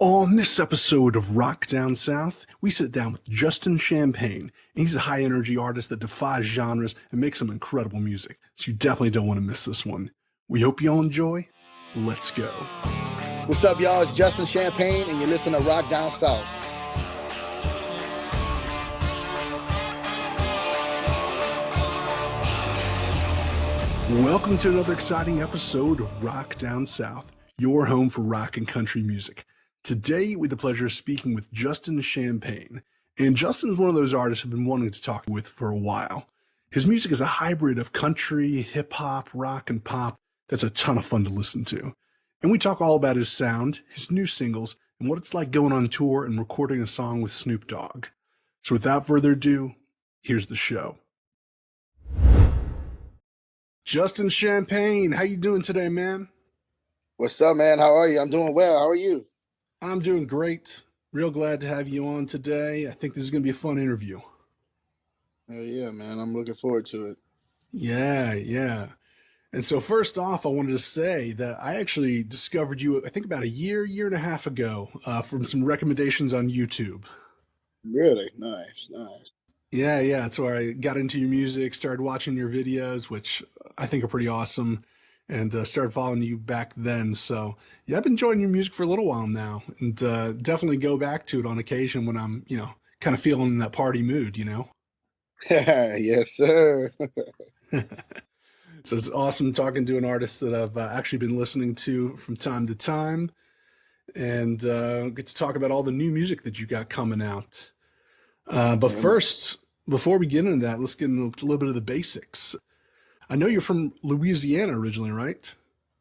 On this episode of Rock Down South, we sit down with Justin Champagne. He's a high energy artist that defies genres and makes some incredible music, so you definitely don't want to miss this one. We hope you all enjoy. Let's go. What's up, y'all? It's Justin Champagne, and you're listening to Rock Down South. Welcome to another exciting episode of Rock Down South, your home for rock and country music. Today, we have the pleasure of speaking with Justin Champagne. And Justin is one of those artists I've been wanting to talk with for a while. His music is a hybrid of country, hip hop, rock, and pop that's a ton of fun to listen to. And we talk all about his sound, his new singles, and what it's like going on tour and recording a song with Snoop Dogg. So without further ado, here's the show. Justin Champagne, how you doing today, man? What's up, man? How are you? I'm doing well. How are you? I'm doing great. Real glad to have you on today. I think this is going to be a fun interview. Yeah, man. I'm looking forward to it. Yeah. And so first off, I wanted to say that I actually discovered you, I think about a year and a half ago, from some recommendations on YouTube. Really? Nice. Yeah. That's where I got into your music, started watching your videos, which I think are pretty awesome, and started following you back then. So yeah, I've been enjoying your music for a little while now, and definitely go back to it on occasion when I'm, kind of feeling in that party mood. Yes, sir. So it's awesome talking to an artist that I've actually been listening to from time to time, and get to talk about all the new music that you got coming out. But first, before we get into that, let's get into a little bit of the basics. I know you're from Louisiana originally, right?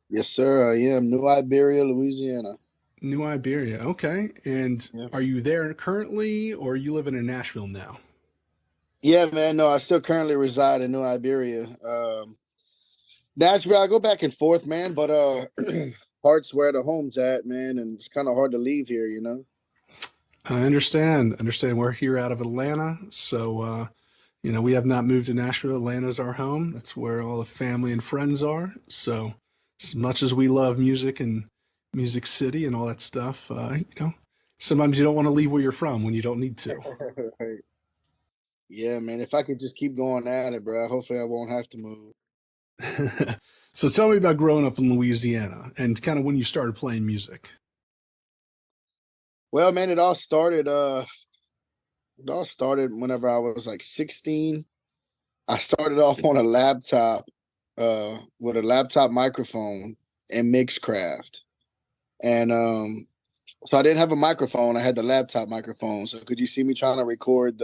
Yes, sir. I am. New Iberia, Louisiana. New Iberia, okay. And Yeah. are you there currently, or are you living in Nashville now? Yeah, man. No, I still currently reside in New Iberia. Nashville, I go back and forth, man, but heart's where the home's at, man, and it's kind of hard to leave here. I understand. We're here out of Atlanta, so we have not moved to Nashville. Atlanta's our home. That's where all the family and friends are. So, as much as we love music and Music City and all that stuff, sometimes you don't want to leave where you're from when you don't need to. Right. Yeah, man. If I could just keep going at it, bro, hopefully I won't have to move. So, tell me about growing up in Louisiana and kind of when you started playing music. Well, man, it all started whenever I was like 16. I started off on a laptop, with a laptop microphone and Mixcraft. And so I didn't have a microphone. I had the laptop microphone. So could you see me trying to record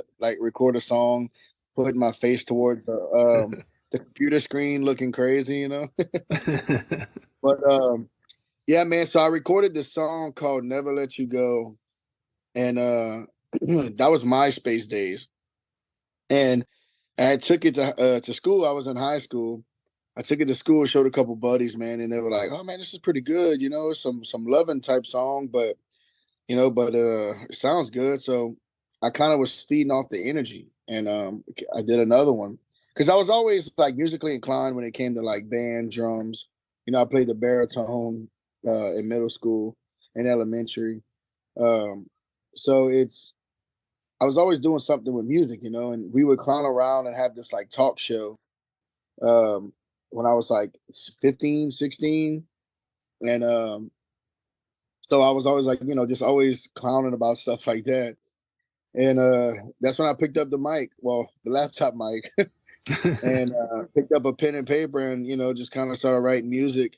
a song, putting my face towards the computer screen looking crazy? But yeah, man. So I recorded this song called Never Let You Go. And that was MySpace days. And I took it to school. I was in high school. I took it to school, showed a couple buddies, man, and they were like, "Oh man, this is pretty good. Some loving type song, but it sounds good." So I kind of was feeding off the energy, and I did another one because I was always like musically inclined when it came to like band drums. I played the baritone in middle school and elementary. Um, so I was always doing something with music, and we would clown around and have this like talk show um, when I was like 15, 16. And so I was always like, just always clowning about stuff like that. And that's when I picked up the mic, well, the laptop mic, and picked up a pen and paper and, just kind of started writing music.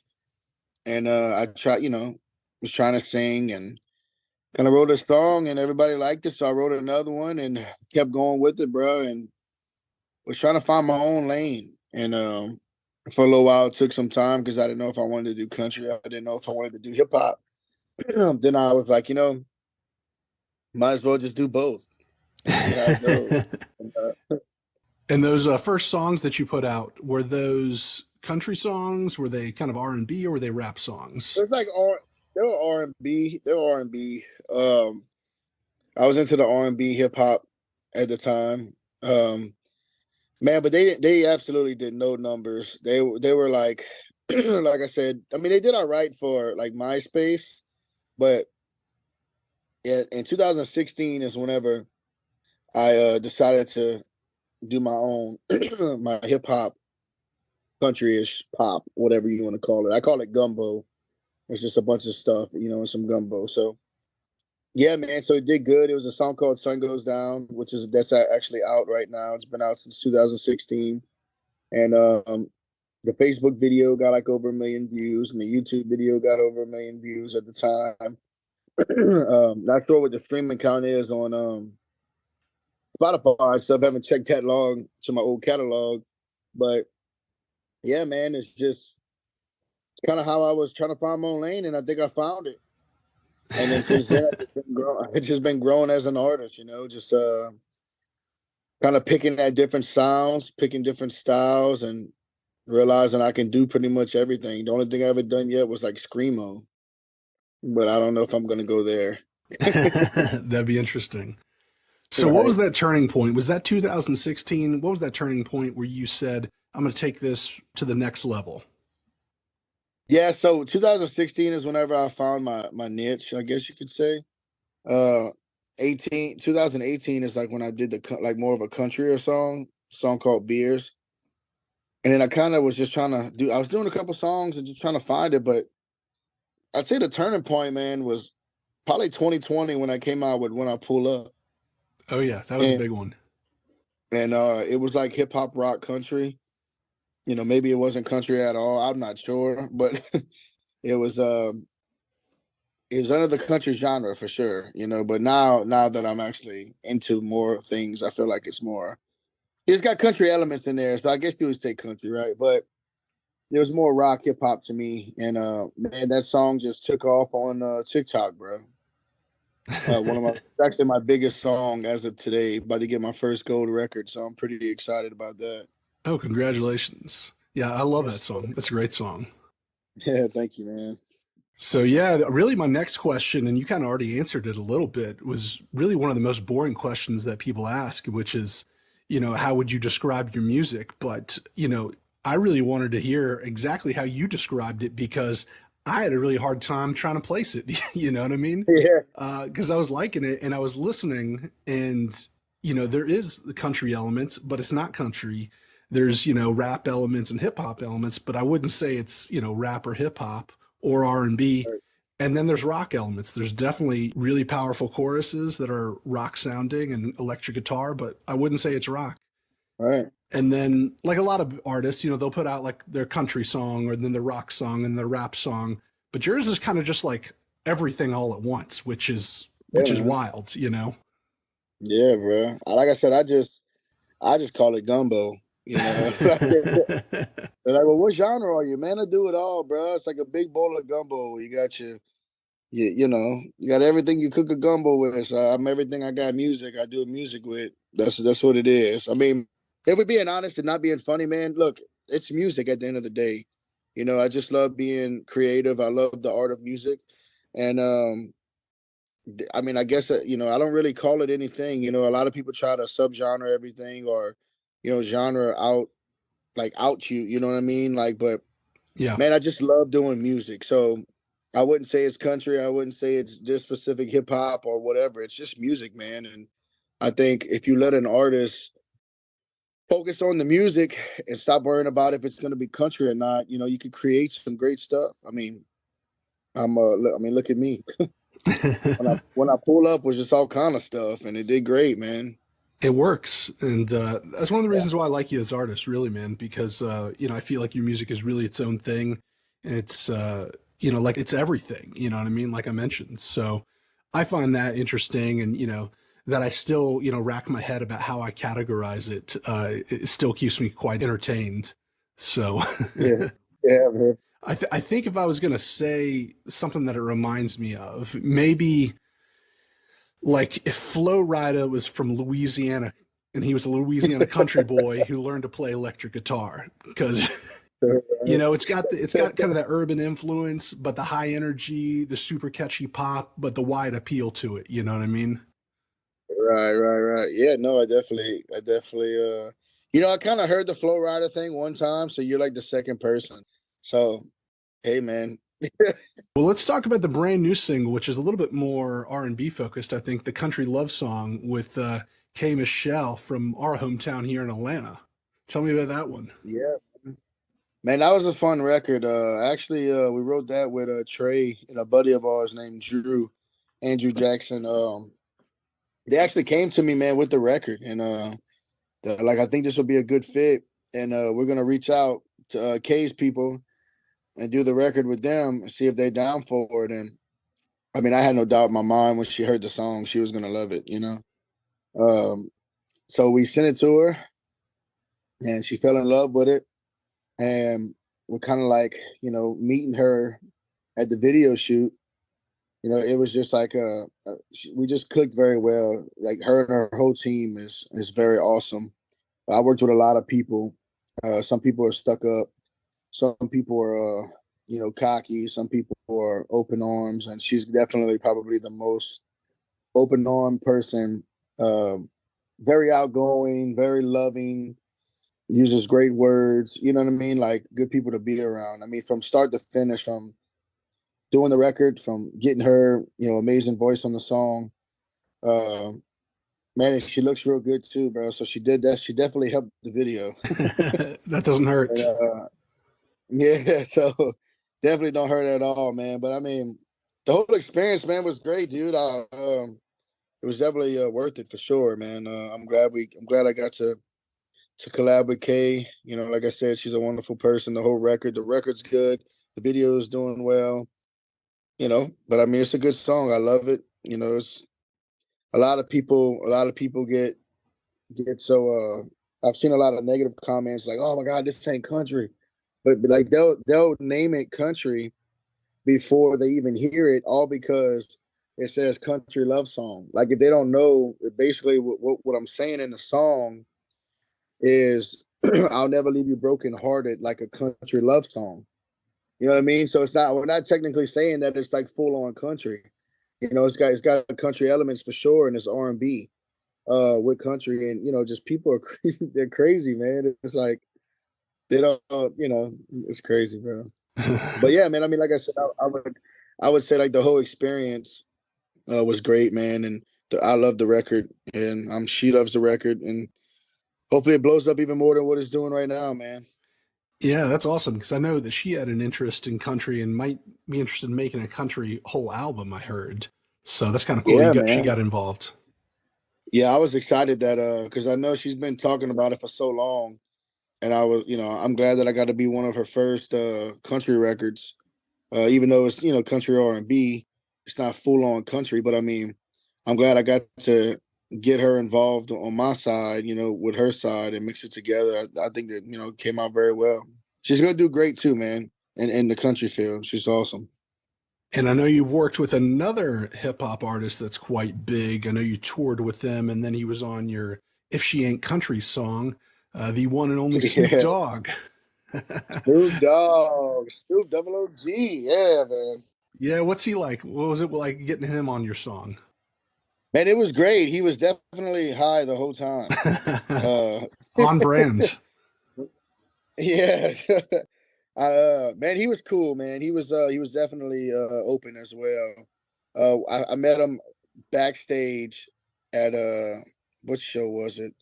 And I was trying to sing and kind of wrote a song and everybody liked it. So I wrote another one and kept going with it, bro. And was trying to find my own lane. And for a little while, it took some time because I didn't know if I wanted to do country. I didn't know if I wanted to do hip hop. Then I was like, might as well just do both. See how it goes. And, And those first songs that you put out, were those country songs? Were they kind of R&B, or were they rap songs? It's like they were R&B. They were R&B. I was into the R&B hip hop at the time. Man, but they absolutely did no numbers. They were like like I said, I mean they did all right for like MySpace, but yeah, in 2016 is whenever I decided to do my own my hip hop, country-ish pop, whatever you want to call it. I call it gumbo. It's just a bunch of stuff, and some gumbo. So yeah, man. So it did good. It was a song called "Sun Goes Down," that's actually out right now. It's been out since 2016, and the Facebook video got like over 1 million views, and the YouTube video got over 1 million views at the time. Not sure what the streaming count is on Spotify and stuff. Haven't checked that long to my old catalog, but yeah, man, it's just kind of how I was trying to find my own lane, and I think I found it. And then since then, I've just been growing as an artist, just kind of picking at different sounds, picking different styles, and realizing I can do pretty much everything. The only thing I ever done yet was like screamo, but I don't know if I'm gonna go there. That'd be interesting. So what was Right. that turning point? Was that 2016? What was that turning point where you said, I'm going to take this to the next level? Yeah. So 2016 is whenever I found my niche, I guess you could say. Uh, 2018 is like when I did like more of a country or song called Beers. And then I kind of was just trying to I was doing a couple songs and just trying to find it. But I'd say the turning point, man, was probably 2020 when I came out with When I Pull Up. Oh yeah, that was a And big one. it was like hip hop rock country. Maybe it wasn't country at all. I'm not sure, but it was it was under the country genre for sure. But now that I'm actually into more things, I feel like it's got country elements in there. So I guess you would say country, right? But there was more rock hip hop to me, and man, that song just took off on TikTok, bro. One of my Actually my biggest song as of today. About to get my first gold record, so I'm pretty excited about that. Oh, congratulations. Yeah, I love that Yes. song. That's a great song. Yeah, thank you, man. So yeah, really my next question, and you kind of already answered it a little bit, was really one of the most boring questions that people ask, which is, how would you describe your music? But, I really wanted to hear exactly how you described it because I had a really hard time trying to place it. You know what I mean? Yeah, Because I was liking it and I was listening, and there is the country elements, but it's not country. There's rap elements and hip hop elements, but I wouldn't say it's rap or hip hop or R&B. And then there's rock elements. There's definitely really powerful choruses that are rock sounding and electric guitar, but I wouldn't say it's rock. right, And then, like a lot of artists, they'll put out like their country song or then their rock song and their rap song. But yours is kind of just like everything all at once, which is yeah, which is man. wild. Yeah, bro. Like I said, I just call it gumbo. They're like, well, what genre are you, man? I do it all, bro. It's like a big bowl of gumbo. You got you got everything you cook a gumbo with. So I'm everything I got music. I do music with. That's what it is. I mean, if we're being honest and not being funny, man, look, it's music at the end of the day. I just love being creative. I love the art of music, and I mean, I guess I don't really call it anything. A lot of people try to subgenre everything or genre out you. You know what I mean? Like, but Yeah. man, I just love doing music. So I wouldn't say it's country. I wouldn't say it's just specific hip hop or whatever. It's just music, man. And I think if you let an artist focus on the music and stop worrying about if it's going to be country or not, you could create some great stuff. I mean, look at me. When I pull up was just all kind of stuff, and it did great, man. It works, and that's one of the Yeah, reasons why I like you as artist, really, man. Because I feel like your music is really its own thing. It's like it's everything. You know what I mean? Like I mentioned, so I find that interesting, and that I still rack my head about how I categorize it. It still keeps me quite entertained. So yeah, yeah, man. I think if I was gonna say something that it reminds me of, maybe like if Flo Rida was from Louisiana and he was a Louisiana country boy who learned to play electric guitar because it's got kind of that urban influence, but the high energy, the super catchy pop, but the wide appeal to it. You know what I mean? Right, right, right. Yeah, no, I kind of heard the Flow Rider thing one time, so you're like the second person. So, hey, man, Well, let's talk about the brand new single, which is a little bit more R&B focused. I think the country love song with K. Michelle from our hometown here in Atlanta. Tell me about that one. Yeah, man, that was a fun record. Actually, we wrote that with Trey and a buddy of ours named Andrew Jackson. They actually came to me, man, with the record, and like I think this would be a good fit, and we're gonna reach out to K's people and do the record with them and see if they're down for it. And I mean, I had no doubt in my mind when she heard the song, she was gonna love it, you know. Um, so we sent it to her, and she fell in love with it, and we're kind of like, meeting her at the video shoot. It was just like we just clicked very well. Like her and her whole team is very awesome. I worked with a lot of people. Some people are stuck up. Some people are, cocky. Some people are open arms, and she's definitely probably the most open arm person. Very outgoing, very loving, uses great words. You know what I mean? Like good people to be around. I mean, from start to finish, from doing the record, from getting her, amazing voice on the song. Uh, Man, she looks real good too, bro. So she did that. She definitely helped the video. That doesn't And, hurt. yeah, so definitely don't hurt at all, man. But I mean, the whole experience, man, was great, dude. It was definitely worth it for sure, man. I'm glad I got to collab with Kay. Like I said, she's a wonderful person. The record's good. The video is doing well. But I mean, it's a good song. I love it. It's a lot of people get so. I've seen a lot of negative comments like, "Oh my God, this ain't country," but like they'll name it country before they even hear it, all because it says country love song. Like if they don't know, basically what I'm saying in the song is I'll never leave you broken hearted like a country love song. You know what I mean? So we're not technically saying that it's like full on country. It's got country elements for sure, and it's R&B with country, and just people are they're crazy, man. It's like they don't, it's crazy, bro. But yeah, man. I mean, like I said, I would say like the whole experience was great, man, and I love the record, and she loves the record, and hopefully it blows up even more than what it's doing right now, man. Yeah, that's awesome because I know that she had an interest in country and might be interested in making a country whole album, I heard. So that's kind of cool. Yeah, She man. got involved. Yeah, I was excited that because I know she's been talking about it for so long, and I'm glad that I got to be one of her first country records. Even though it's country R&B, it's not full on country. But I mean, I'm glad I got to get her involved on my side, with her side and mix it together. I think that it came out very well. She's gonna do great too, man. In the country field, she's awesome. And I know you've worked with another hip hop artist that's quite big. I know you toured with them, and then he was on your If She Ain't Country song, the one and only Snoop Yeah, Dogg. Snoop Dogg, Snoop Double OG, yeah, man. Yeah, what's he like? What was it like getting him on your song? Man, it was great. He was definitely high the whole time. Uh, On brand. yeah. Man, he was cool, man. He was definitely open as well. I met him backstage at what show was it?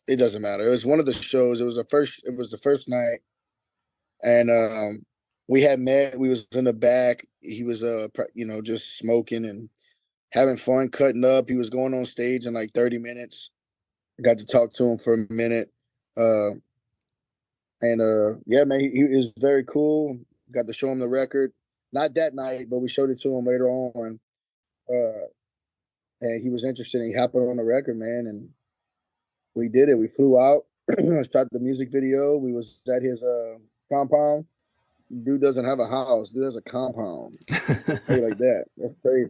It doesn't matter. It was one of the shows. It was the first night, and we had met. We was in the back. He was just smoking and having fun, cutting up. He was going on stage in like 30 minutes. I got to talk to him for a minute. Uh, and yeah, man, he is very cool. Got to show him the record. Not that night, but we showed it to him later on. Uh, and he was interested. He hopped on the record, man, and we did it. We flew out, shot the music video. We was at his compound. Dude doesn't have a house. Dude has a compound. How you like that? That's crazy.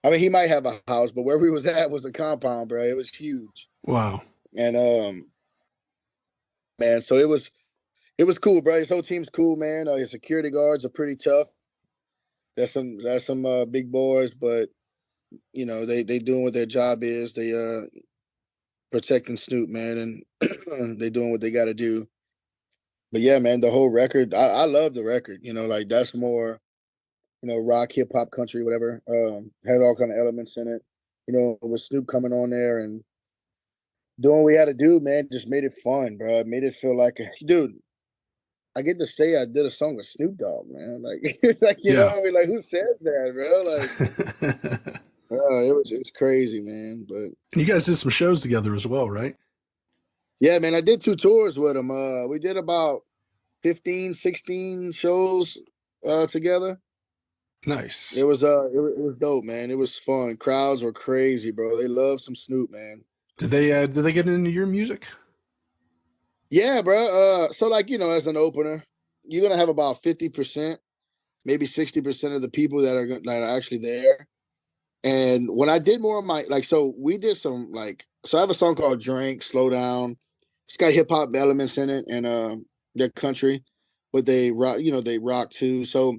I mean, he might have a house, but where we was at was a compound, bro. It was huge, Wow. and man, so it was cool, bro. His whole team's cool, man. His security guards are pretty tough. That's some big boys, but they doing what their job is. They protecting Snoop, man, and they doing what they got to do. But yeah, man, the whole record, I love the record. Like that's more, rock, hip hop, country, whatever. Had all kind of elements in it. With Snoop coming on there and doing what we had to do, man, just made it fun, bro. It made it feel like, dude, I get to say I did a song with Snoop Dogg, man. Like, like Yeah. what I mean? Like, who says that, bro? Like, it's crazy, man. But And you guys did some shows together as well, right? yeah, man, I did 2 tours with him. We did about 15, 16 shows together. It Nice. was it was dope, man. It was fun. Crowds were crazy, bro. They love some Snoop, man. Did they get into your music? Yeah, bro. So like, as an opener, you're gonna have about 50%, maybe 60% of the people that are actually there. And when I did more of my like, so we did some like, so I have a song called "Drink Slow Down." It's got hip hop elements in it, and they're country, but they rock too. So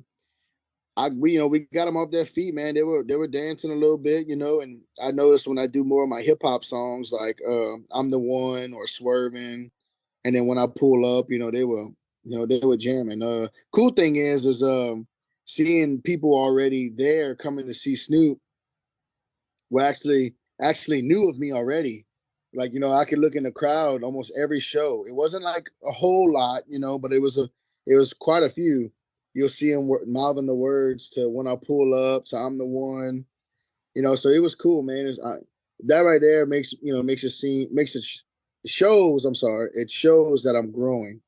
we got them off their feet, man. They were dancing a little bit, and I noticed when I do more of my hip hop songs, like "I'm the One" or "Swerving," and then when I pull up, they were jamming. Cool thing is seeing people already there coming to see Snoop were actually knew of me already. Like, I could look in the crowd almost every show. It wasn't like a whole lot, but it was quite a few. You'll see them mouthing the words to "When I Pull Up," to "I'm the One." So it was cool, man. That right there makes it seem makes it shows. I'm sorry, it shows that I'm growing.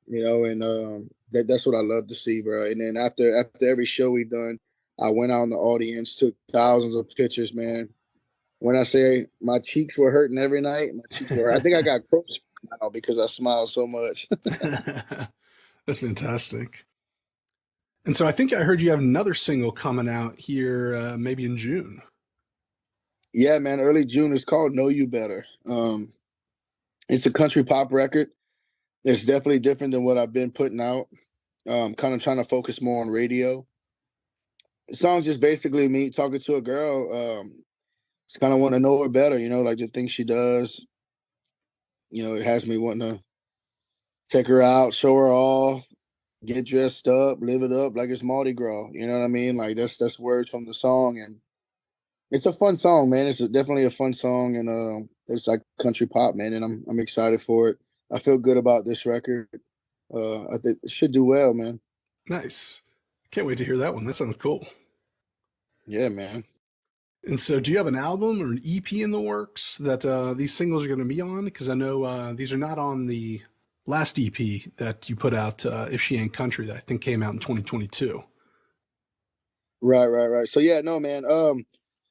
And that's what I love to see, bro. And then after every show we done, I went out in the audience, took thousands of pictures, man. When I say my cheeks were hurting every night, my cheeks were. I think I got crooks now because I smiled so much. That's fantastic. And so I think I heard you have another single coming out here, maybe in June. Yeah, man. Early June is called "Know You Better." It's a country pop record. It's definitely different than what I've been putting out. Kind of trying to focus more on radio. The song's just basically me talking to a girl. Just kind of want to know her better. Like the things she does. It has me wanting to take her out, show her off, get dressed up, live it up like it's Mardi Gras. You know what I mean? Like that's words from the song, and it's a fun song, man. Definitely a fun song, and it's like country pop, man. And I'm excited for it. I feel good about this record. I think it should do well, man. Nice. Can't wait to hear that one. That sounds cool. Yeah, man. And so, do you have an album or an EP in the works that these singles are going to be on? Because I know these are not on the last EP that you put out, If She Ain't Country, that I think came out in 2022. Right, right, right. So yeah, no, man.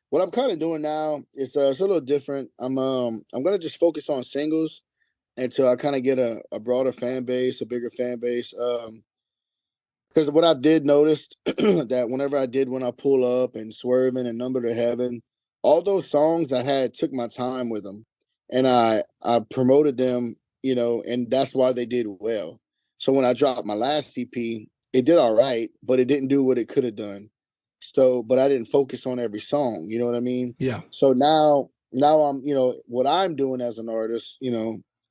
What I'm kind of doing now is it's a little different. I'm gonna just focus on singles until I kind of get a broader fan base, a bigger fan base. Because what I did notice that whenever I did When I Pull Up and Swerving and Number to Heaven, all those songs I had took my time with them, and I promoted them, and that's why they did well. So when I dropped my last CP, it did all right, but it didn't do what it could have done. So, but I didn't focus on every song. You know what I mean? Yeah. So now I'm, what I'm doing as an artist,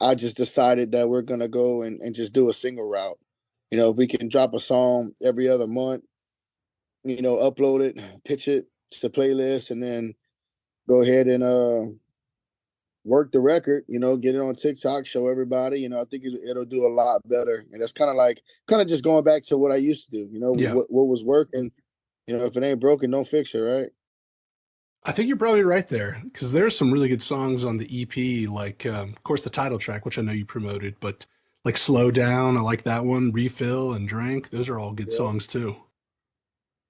I just decided that we're gonna go and just do a single route. If we can drop a song every other month, upload it, pitch it to the playlist, and then go ahead and work the record, get it on TikTok, show everybody. I think it'll do a lot better. And it's kind of just going back to what I used to do, Yeah. what was working. If it ain't broken, don't fix it, right? I think you're probably right there because there's some really good songs on the EP, like, of course, the title track, which I know you promoted, but like Slow Down, I like that one, Refill and Drank. Those are all good Yeah. songs too.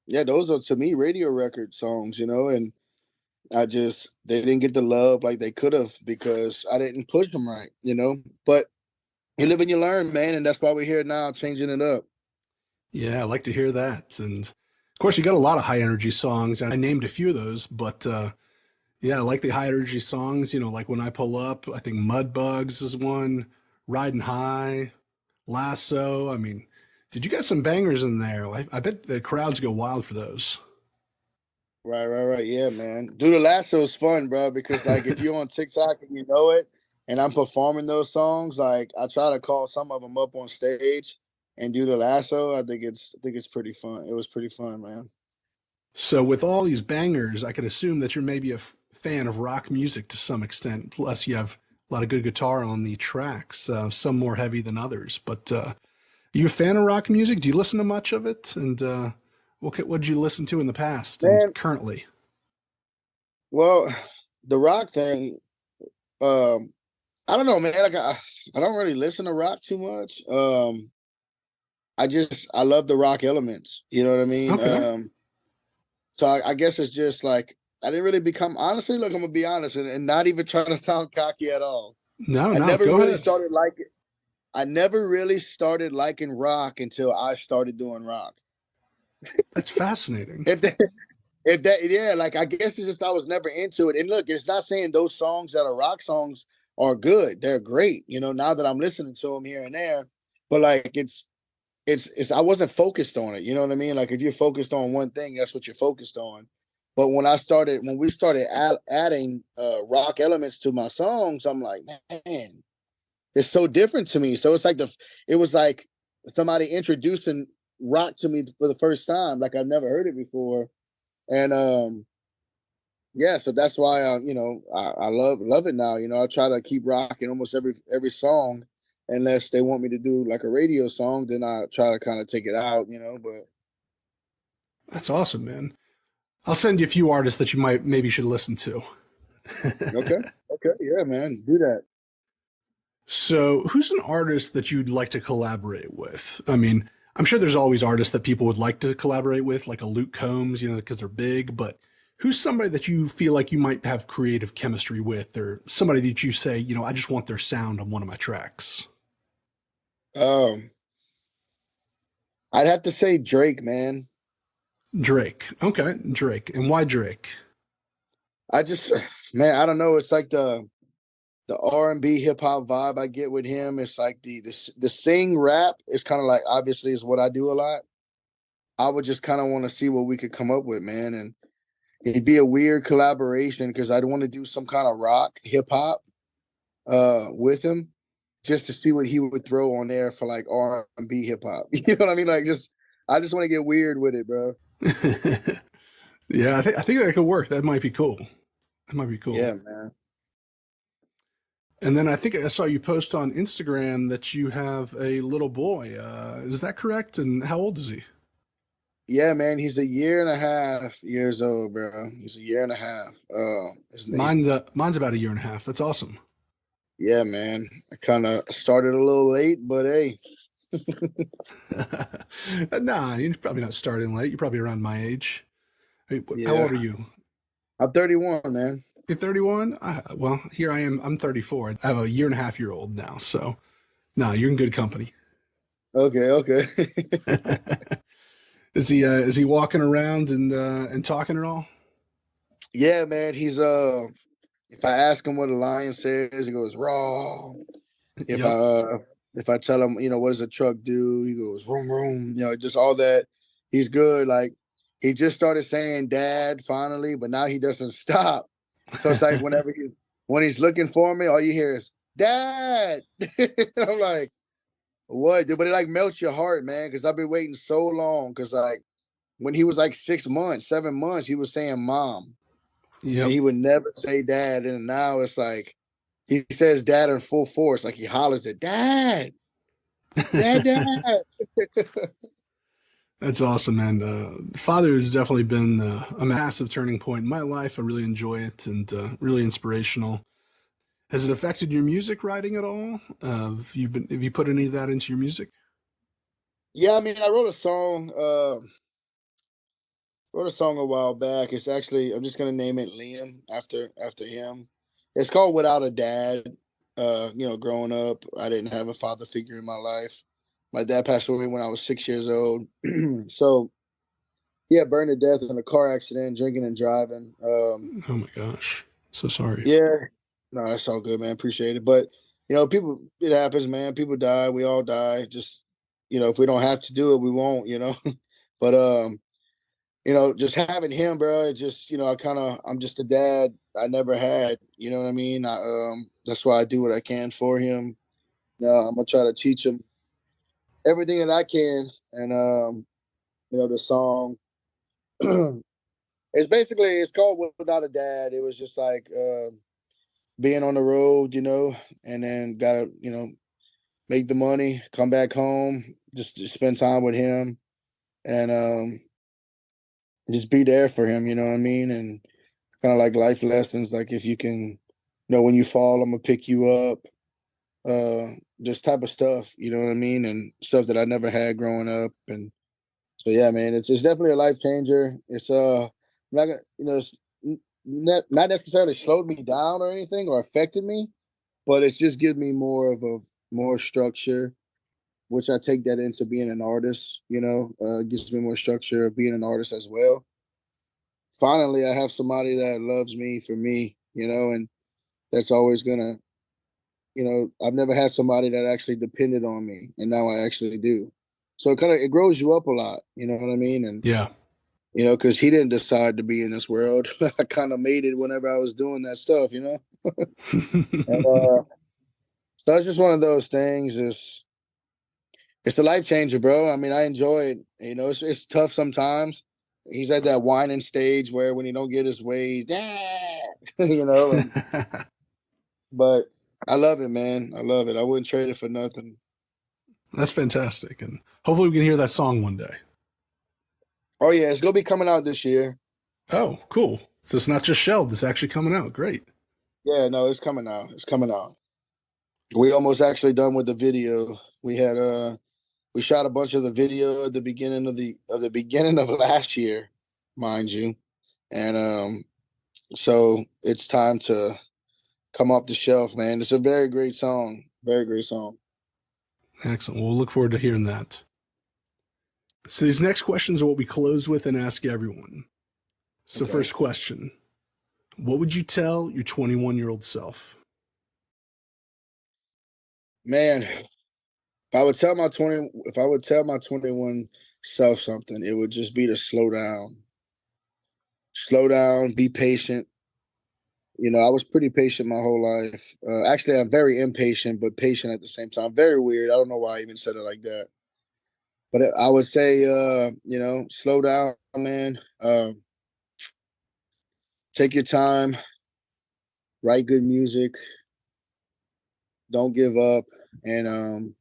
Yeah, those are to me radio record songs, and they didn't get the love like they could have because I didn't push them right. But you live and you learn, man, and that's why we're here now, changing it up. Yeah, I like to hear that. And of course, you got a lot of high energy songs. I named a few of those, but yeah, I like the high energy songs, like When I Pull Up. I think Mud Bugs is one, Riding High, Lasso. I mean, did you got some bangers in there? I bet the crowds go wild for those. Right, right, right. Yeah, man. Do the lasso is fun, bro, because like if you're on TikTok and you know it, and I'm performing those songs, like I try to call some of them up on stage and do the lasso. I think it's pretty fun. It was pretty fun, man. So with all these bangers, I could assume that you're maybe a fan of rock music to some extent. Plus, you have a lot of good guitar on the tracks, some more heavy than others. But are you a fan of rock music? Do you listen to much of it? And what did you listen to in the past and Man, currently? well, the rock thing, um, I don't know, man. Like I don't really listen to rock too much. I love the rock elements. You know what I mean? Okay. So I guess it's just like I didn't really become honestly. Look, I'm gonna be honest, and not even trying to sound cocky at all. No, I no, never go really ahead. started liking. I never really started liking rock until I started doing rock. That's fascinating. If that, yeah, like I guess it's just I was never into it. And look, it's not saying those songs that are rock songs are good. They're great. You know, now that I'm listening to them here and there, but like it's I wasn't focused on it. You know what I mean? Like if you're focused on one thing, that's what you're focused on. But when we started adding rock elements to my songs, I'm like, man, it's so different to me. So it was like somebody introducing rock to me for the first time, like I've never heard it before. And yeah, so that's why I love it now. You know, I try to keep rocking almost every song, unless they want me to do like a radio song, then I try to kind of take it out. You know, but That's awesome, man. I'll send you a few artists that you might maybe should listen to. okay, okay, yeah, man, do that. So, who's an artist that you'd like to collaborate with? I mean, I'm sure there's always artists that people would like to collaborate with, like a Luke Combs, because they're big, but who's somebody that you feel like you might have creative chemistry with, or somebody that you say, I just want their sound on one of my tracks? Um, I'd have to say Drake, man. Drake. Okay, Drake. And why Drake? I just, man, I don't know. It's like the R&B hip hop vibe I get with him. It's like the sing rap is kind of like obviously is what I do a lot. I would just kind of want to see what we could come up with, man, and it'd be a weird collaboration because I'd want to do some kind of rock hip hop with him just to see what he would throw on there for like R&B hip hop. You know what I mean? Like just I just want to get weird with it, bro. Yeah, I think that could work. That might be cool. That might be cool. Yeah, man. And then I think I saw you post on Instagram that you have a little boy. Is that correct? And how old is he? Yeah, man. He's a year and a half years old, bro. He's a year and a half. Mine's about a year and a half. That's awesome. Yeah, man. I kind of started a little late, but hey, Nah, you're probably not starting late. You're probably around my age. Hey, how yeah. old are you? I'm 31, man. You're 31? Well, here I am. I'm 34. I have a year and a half year old now. So, no, you're in good company. Okay, okay. Is he walking around and talking at all? Yeah, man. He's if I ask him what a lion says, he goes raw. If I Yep. uh if I tell him, what does a truck do, he goes room room. Just all that. He's good. Like he just started saying dad finally, but now he doesn't stop. So it's like when he's looking for me, all you hear is dad. I'm like, what? But it like melts your heart, man, because I've been waiting so long. Because like when he was like 6 months, 7 months, he was saying mom, and Yep. he would never say dad. And now it's like he says dad in full force, like he hollers at dad, dad, dad. That's awesome, man. Father has definitely been a massive turning point in my life. I really enjoy it and really inspirational. Has it affected your music writing at all? Have you put any of that into your music? Yeah, I mean, I wrote a song a while back. It's actually I'm just gonna name it Liam after him. It's called Without a Dad. Growing up, I didn't have a father figure in my life. My dad passed away when I was 6 years old. So yeah, burned to death in a car accident, drinking and driving. Oh my gosh, so sorry. Yeah, no, that's all good, man. Appreciate it. But people, it happens, man. People die. We all die. Just if we don't have to do it, we won't. But just having him, bro, it just, I'm just a dad I never had. You know what I mean? That's why I do what I can for him. I'm gonna try to teach him everything that I can. And the song, it's called Without a Dad. It was just like being on the road, and then gotta, make the money, come back home, just to spend time with him, and just be there for him. You know what I mean? And kind of like life lessons, like if you can, when you fall, I'm gonna pick you up. Just type of stuff, you know what I mean, and stuff that I never had growing up. And so yeah, man, it's definitely a life changer. It's not gonna, it's not necessarily slowed me down or anything or affected me, but it's just given me more of a more structure, which I take that into being an artist. Gives me more structure of being an artist as well. Finally, I have somebody that loves me for me, and that's always gonna, I've never had somebody that actually depended on me, and now I actually do. So it grows you up a lot, you know what I mean? And Yeah. because he didn't decide to be in this world, I kind of made it whenever I was doing that stuff. And so it's just one of those things. It's a life changer, bro. I mean, I enjoy it. It's tough sometimes. He's at that whining stage where when he don't get his way, and but I love it, man. I love it. I wouldn't trade it for nothing. That's fantastic. And hopefully we can hear that song one day. Oh yeah, it's gonna be coming out this year. Oh, cool. So it's not just shelved, it's actually coming out. Great. Yeah, no, it's coming out. It's coming out. We almost actually done with the video. We shot a bunch of the video at the beginning of the beginning of last year, mind you. And so it's time to come off the shelf, man. It's a very great song. Very great song. Excellent. Well, we'll look forward to hearing that. So these next questions are what we close with and ask everyone. So Okay. first question, what would you tell your 21-year-old self? Man, if I would tell my 21 self something, it would just be to slow down. Slow down, be patient. I was pretty patient my whole life. Actually, I'm very impatient, but patient at the same time. Very weird. I don't know why I even said it like that. But I would say, slow down, man. Take your time. Write good music. Don't give up. And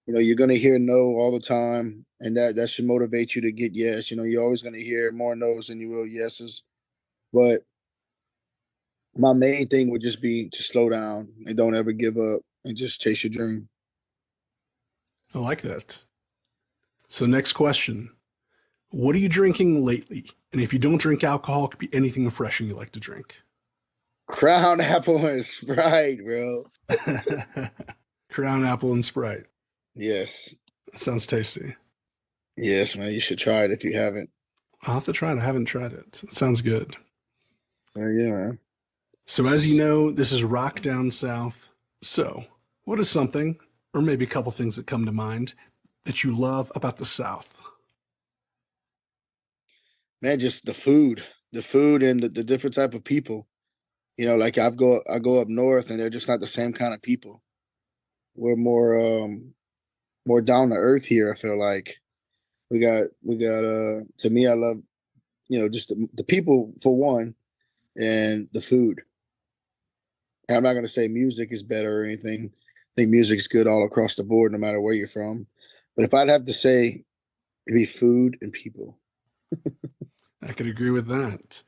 you're gonna hear no all the time, and that should motivate you to get yes. You're always gonna hear more no's than you will yeses. But my main thing would just be to slow down and don't ever give up and just chase your dream. I like that. So next question, what are you drinking lately? And if you don't drink alcohol, it could be anything refreshing you like to drink. Crown apple and Sprite, bro. Crown apple and Sprite. Yes. That sounds tasty. Yes, man. You should try it if you haven't. I'll have to try it. I haven't tried it. It sounds good. Yeah, man. So as you know, this is Rock Down South. So what is something, or maybe a couple things that come to mind, that you love about the South? Man, just the food and the different type of people. Like I go up north and they're just not the same kind of people. We're more down to earth here. I feel like we got to me I love just the people for one, and the food. And I'm not gonna say music is better or anything. I think music's good all across the board, no matter where you're from. But if I'd have to say, it'd be food and people. I could agree with that.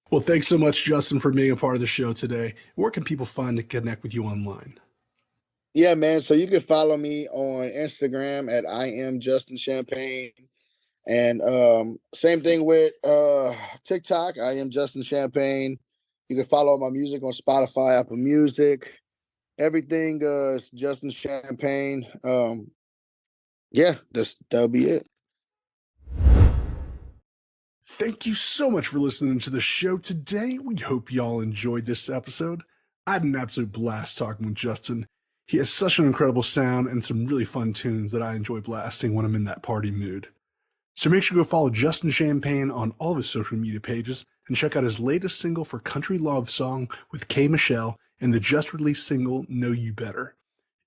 Well, thanks so much, Justin, for being a part of the show today. Where can people find and connect with you online? Yeah, man. So you can follow me on Instagram at I am Justin Champagne. And same thing with TikTok. I am Justin Champagne. You can follow my music on Spotify, Apple Music, everything. Justin Champagne. Yeah, that'll be it. Thank you so much for listening to the show today. We hope y'all enjoyed this episode. I had an absolute blast talking with Justin. He has such an incredible sound and some really fun tunes that I enjoy blasting when I'm in that party mood. So make sure to go follow Justin Champagne on all of his social media pages and check out his latest single for Country Love Song with K. Michelle and the just released single Know You Better.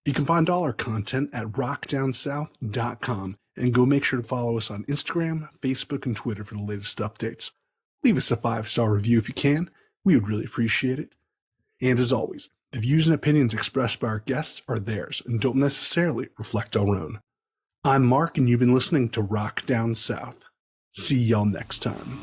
You can find all our content at rockdownsouth.com and go make sure to follow us on Instagram, Facebook, and Twitter for the latest updates. Leave us a 5-star review if you can. We would really appreciate it. And as always, the views and opinions expressed by our guests are theirs and don't necessarily reflect our own. I'm Mark, and you've been listening to Rock Down South. See y'all next time.